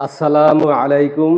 আসসালামু আলাইকুম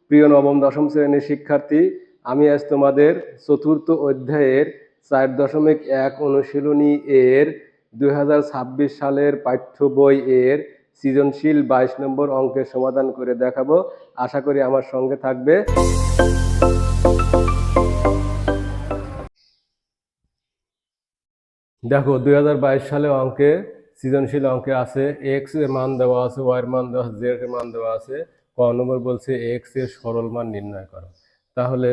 প্রিয় নবম দশম শ্রেণীর শিক্ষার্থী। আমি আজ তোমাদের চতুর্থ অধ্যায়ের 4.1 অনুশীলনী এর 2026 সালের পাঠ্য বই এর সৃজনশীল 22 নম্বর অঙ্কের সমাধান করে দেখাবো। আশা করি আমার সঙ্গে থাকবে। দেখো 2022 সালে অঙ্কে সৃজনশীল অঙ্কে আছে এক্স এর মান দেওয়া আছে, ওয়াই এর মান দেওয়া আছে, জেড এর মান দেওয়া আছে। ক নম্বর বলছে এক্স এর সরল মান নির্ণয় করো। তাহলে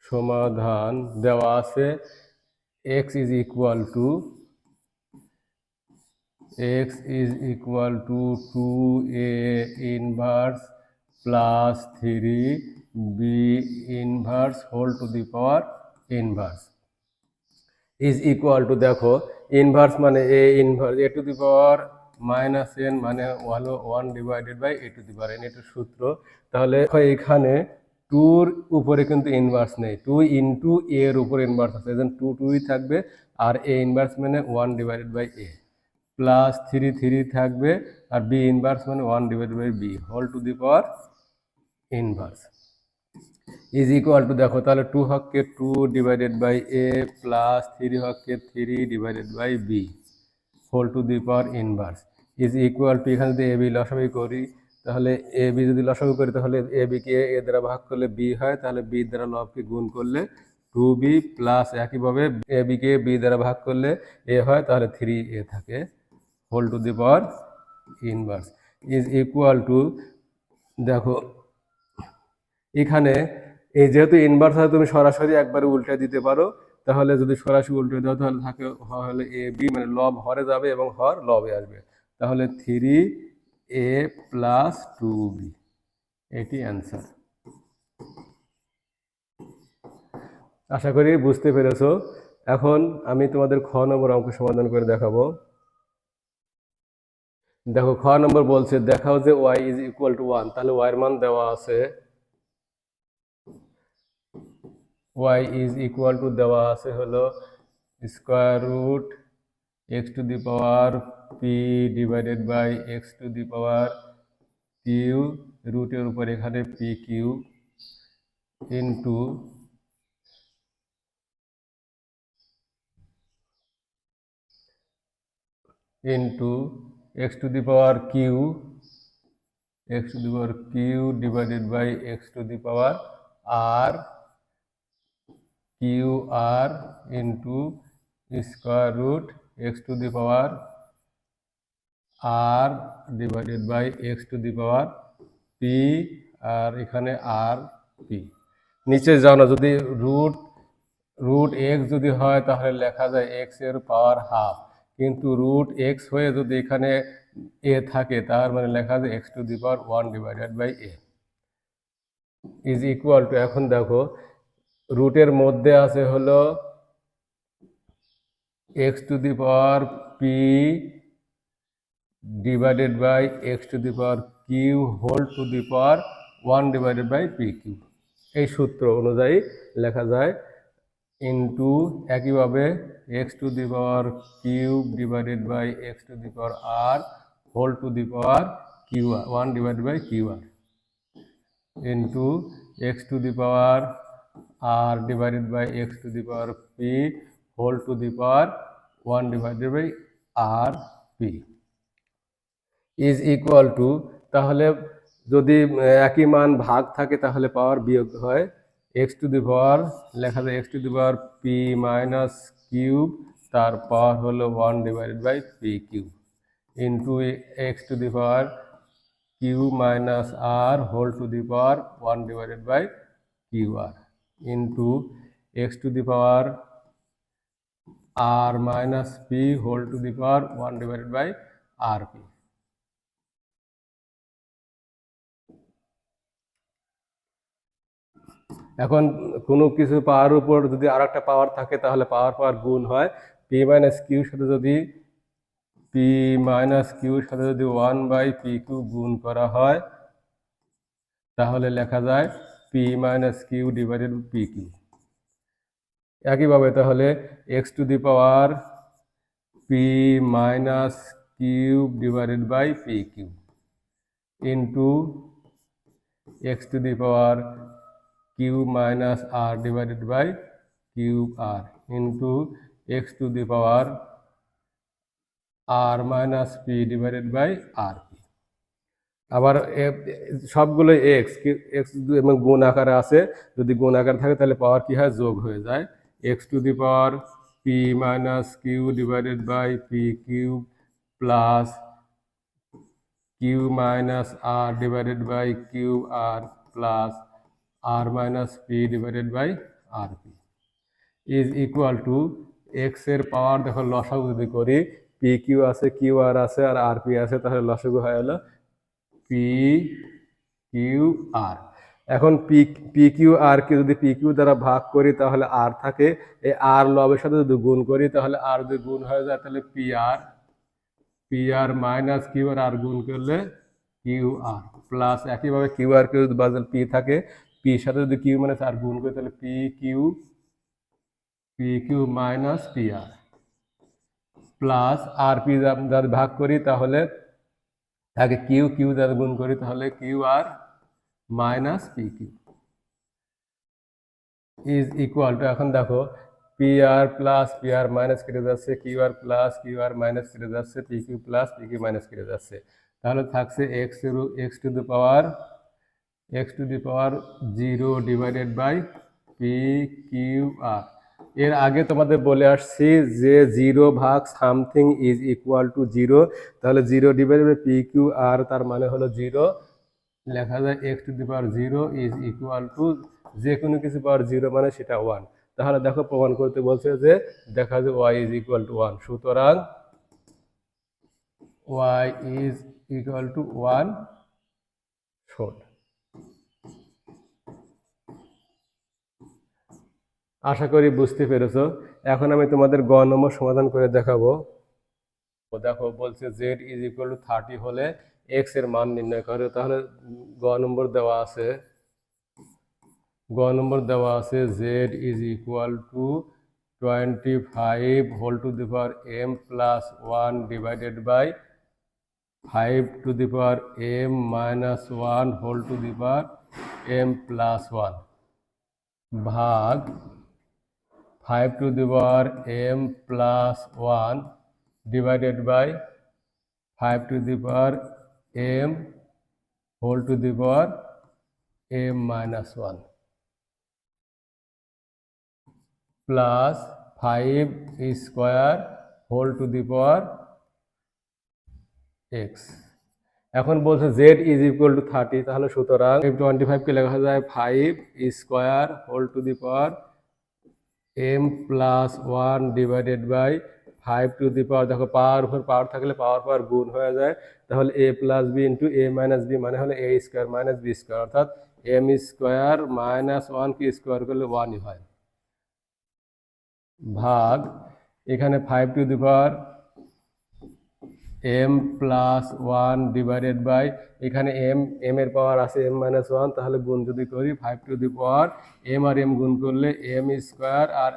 সমাধান দেওয়া আছে x is equal to 2a inverse plus 3b inverse whole to the power inverse is equal to, দেখো ইনভার্স মানে a inverse a to the power minus n মানে হলো 1 divided by a to the power n, এটা সূত্র। তাহলে এখানে টুর উপরে কিন্তু ইনভার্স নেই, 2 ইন্টু এর উপরে ইনভার্স আছে, এজন্য 2 থাকবে। আর এ ইনভার্স মানে 1 ডিভাইডেড বাই এ, প্লাস 3 থাকবে। আর বি ইনভার্স মানে 1 divided by b whole to the power inverse is equal to, দেখো তাহলে 2 হককে 2 ডিভাইডেড বাই এ প্লাস 3 হককে 3 divided by b whole to the power inverse is equal to, এখানে যদি A B লসাগু করি তাহলে এ বি যদি লসাগু করি তাহলে এ বিকে এ দ্বারা ভাগ করলে বি হয়, তাহলে বি দ্বারা লবকে গুণ করলে 2b প্লাস একইভাবে এ বিকে বি দ্বারা ভাগ করলে এ হয়, তাহলে 3a থাকে whole to the power inverse is equal to, দেখো এখানে এই যেহেতু ইনভার্স হয় তুমি সরাসরি একবারে উল্টে দিতে পারো। তাহলে যদি সরাসরি উল্টে দাও তাহলে থাকে হলে এ বি মানে লব হরে যাবে এবং হর লবে আসবে, তাহলে 3a প্লাস 2b, এটি অ্যান্সার। আশা করি বুঝতে পেরেছো। এখন আমি তোমাদের খ নম্বর অঙ্ক সমাধান করে দেখাবো। দেখো খ নম্বর বলছে দেখাও যে y ইজ ইকুয়াল টু 1, তাহলে y এর মান দেওয়া আছে, y ইজ ইকুয়াল টু দেওয়া আছে হলো square root x to the power p divided by x to the power q, রুটের উপর এখানে p q into x to the power q divided by x to the power r q r into square root x to the power r divided by x to the power p, আর এখানে r P. নিচে যাও না, যদি root x যদি হয় তাহলে লেখা যায় এক্স এর পাওয়ার হাফ, কিন্তু রুট এক্স হয়ে যদি এখানে এ থাকে তার মানে লেখা যায় x to the power 1 divided by a is equal to, এখন দেখো রুটের মধ্যে আছে হলো x to the power p divided by x to the power q whole to the power 1 divided by p q, এই সূত্র অনুযায়ী লেখা যায় ইন্টু একইভাবে x to the power cube divided by x to the power r whole to the power q r 1 divided by q r into x to the power r divided by x to the power p whole to the power 1 divided by r p is equal to, তাহলে যদি একই মান ভাগ থাকে তাহলে পাওয়ার বিয়োগ হয়, x to the power লেখা যায় x to the power p minus cube, তার পাওয়ার হলো 1 divided by p cube into x to the power q minus r whole to the power 1 divided by q r into x to the power r minus p whole to the power 1 divided by r p. এখন কোনো কিছু পাওয়ার উপর যদি আর একটা পাওয়ার থাকে তাহলে পাওয়ার গুণ হয়, পি মাইনাস কিউর সাথে যদি 1 বাই পি কিউ গুণ করা হয় তাহলে লেখা যায় p minus q divided p q. একইভাবে তাহলে x to the power p minus cube divided by p cube into x to the power q minus r divided by cube r into x to the power r minus p divided by rp। আবার সবগুলো x x এবং গুণ আকারে আছে, যদি গুণ আকার থাকে তাহলে পাওয়ার কি হয়, যোগ হয়ে যায়। X to the power p minus q divided by p cube plus q minus r divided by q r plus r minus p divided by r p is equal to x এর power দেখো লসাগু যদি করি, p q আছে, q r আছে, আর আর P আছে, তাহলে লসাগু হয়ে গেল পি কিউ আর। এখন পি কিউ আর কে যদি পি কিউ দ্বারা ভাগ করি তাহলে আর থাকে, এই আর লবের সাথে যদি গুণ করি তাহলে আর যদি গুণ হয়ে যায় তাহলে P r minus Q R গুণ করলে কিউ আর প্লাস একইভাবে কিউ আর কে যদি বাজার পি থাকে, পির সাথে যদি কিউ মাইনাস আর গুণ করি তাহলে P q minus P r plus আর পি দ্বারা ভাগ করি তাহলে তাকে কিউ দ্বারা গুণ করি তাহলে q r minus p q is equal to, এখন দেখো p r plus p r minus কেটে যাচ্ছে, q r plus q r minus কেটে যাচ্ছে, p q plus p q minus কেটে যাচ্ছে, তাহলে থাকছে x to the power 0 divided by p q r. এর আগে তোমাদের বলে আসছি যে 0 ভাগ সামথিং ইজ ইকুয়াল টু 0, তাহলে 0 ডিভাইডেড বাই পি কিউ আর তার মানে হলো 0, লেখা যায় x to the power 0 is equal two যে কোনো কিছু পাওয়ার 0 মানে সেটা 1। তাহলে দেখো প্রমাণ করতে বলছে যে দেখা যায় ওয়াই ইজ ইকুয়াল টু 1, সুতরাং ওয়াই ইজ ইকুয়াল টু 1 শোন। আশা করি বুঝতে পেরেছো। এখন আমি তোমাদের গ নম্বর সমাধান করে দেখাবো। দেখো বলছে জেড ইজ ইকুয়াল টু 30 হলে এক্স এর মান নির্ণয় করো, তাহলে গ নম্বর দেওয়া আছে z is equal to 25 whole to the power m plus 1 divided by 5 to the power m minus 1 whole to the power m plus 1 ভাগ 5 to the power m plus 1 divided by 5 to the power m whole to the power m minus 1 plus 5 square whole to the power x। এখন বলছে z is equal to 30, তাহলে সুতরাং 25 কে লেখা যায় 5 square whole to the power m plus 1 divided by 5 to the power, দেখো power উপর পাওয়ার থাকলে পাওয়ার গুণ হয়ে যায়, তাহলে a plus b into a minus b মানে হলো a square minus b square, অর্থাৎ m স্কোয়ার মাইনাস 1 কে স্কোয়ার করলে 1ই হয়, ভাগ এখানে 5 to the power m plus 1 divided by এখানে m এর পাওয়ার আছে m মাইনাস 1, তাহলে গুণ যদি করি 5 টু দি পাওয়ার m আর m গুণ করলে m স্কোয়ার আর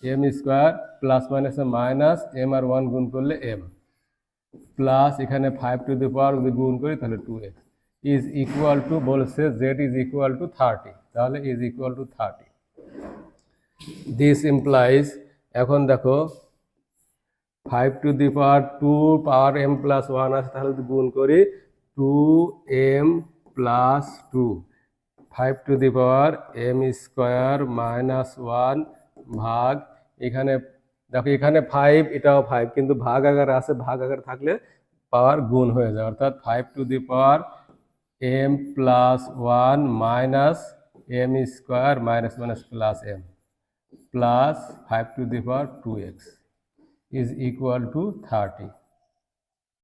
m square plus minus minus m আর 1 গুণ করলে m প্লাস এখানে 5 টু দি পাওয়ার যদি গুণ করি তাহলে 2x ইজ ইকুয়াল টু, বলছে z ইজ ইকুয়াল টু 30, তাহলে is equal two 30। This implies, এখন দেখো 5 to the power 2 power m plus 1 আছে, তাহলে যদি গুণ করি 2m plus 2 5 to the power m square minus 1 ভাগ এখানে দেখো এখানে 5 এটাও 5 কিন্তু ভাগ আকার আছে, ভাগ আকার থাকলে পাওয়ার গুণ হয়ে যায়, অর্থাৎ 5 to the power m plus 1 minus m square minus minus plus m plus 5 to the power 2x is equal to 30.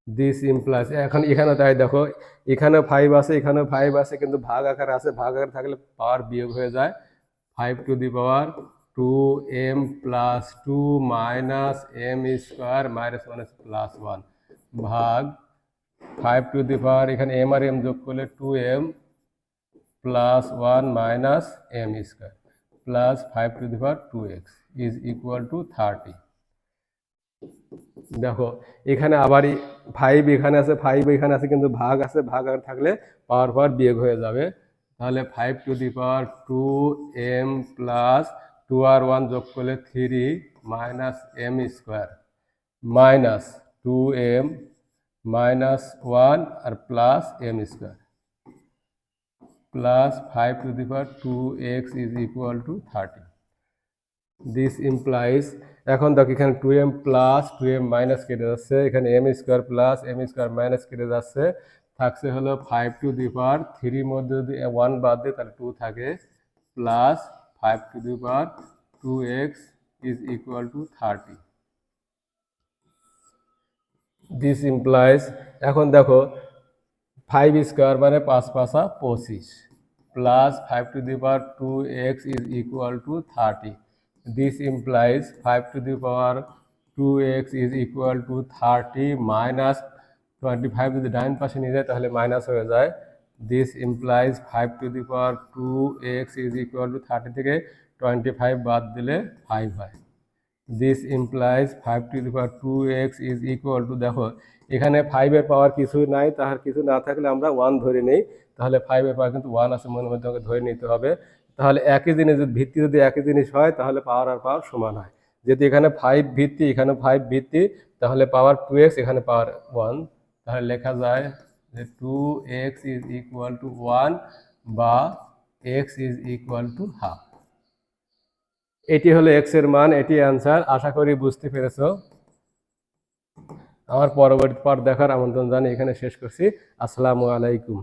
This implies, এখন এখানে তাই দেখো এখানে 5 আছে এখানে 5 আছে কিন্তু ভাগ আকার আছে, ভাগ আকার থাকলে পাওয়ার বিয়োগ হয়ে যায়, 5 to the power 2m plus 2 minus m square minus minus plus 1 ভাগ 5 টু দি পাওয়ার এখানে m আর m যোগ করলে 2m plus 1 minus m square plus 5 to the power 2x is equal to 30। দেখো এখানে আবার 5 এখানে আছে, 5 এখানে আছে, কিন্তু ভাগ আছে, ভাগ আর থাকলে পাওয়ার পাওয়ার বিয়োগ হয়ে যাবে। তাহলে 5 to the power 2m plus 2 আর 1 যোগ করলে 3 minus m square minus 2m minus 1 আর plus m square plus 5 to the power 2x is equal to 30. This implies, এখন দেখো এখানে 2m প্লাস 2m মাইনাস কেটে যাচ্ছে, এখানে m square plus m square minus কেটে যাচ্ছে, থাকছে হলো 5 to the power 3 মধ্যে যদি 1 বাদ দেয় তাহলে 2 থাকে, plus 5 to the power 2x is equal to 30. This implies, এখন দেখো 5 স্কোয়ার মানে 5 5 25 plus 5 to the power 2x is equal to 30. This implies 5 to the power 2x is equal to 30 minus 25 যদি ডাইন পাশে নিয়ে যায় তাহলে মাইনাস হয়ে যায়। This implies 5 to the power 2x is equal to 30 থেকে 25 বাদ দিলে 5 হয়। This implies 5 to the power 2x is equal to, দেখো এখানে 5 এর পাওয়ার কিছু নাই, তাহার কিছু না থাকলে আমরা 1 ধরে নেই, তাহলে 5 এর পাওয়ার কিন্তু 1 আছে, মনের মধ্যে আমাকে ধরে নিতে হবে। তাহলে একই জিনিস ভিত্তি যদি একই জিনিস হয় তাহলে পাওয়ার আর পাওয়ার সমান হয়। যদি এখানে 5 ভিত্তি এখানে 5 ভিত্তি তাহলে পাওয়ার 2x এখানে পাওয়ার 1, তাহলে লেখা যায় যে 2x is equal to 1 বা x is equal to half। এটি হলো x এর মান, এটি অ্যান্সার। আশা করি বুঝতে পেরেছো। আমার পরবর্তী পার্ট দেখার আমন্ত্রণ জানিয়ে এখানে শেষ করছি। আসসালামু আলাইকুম।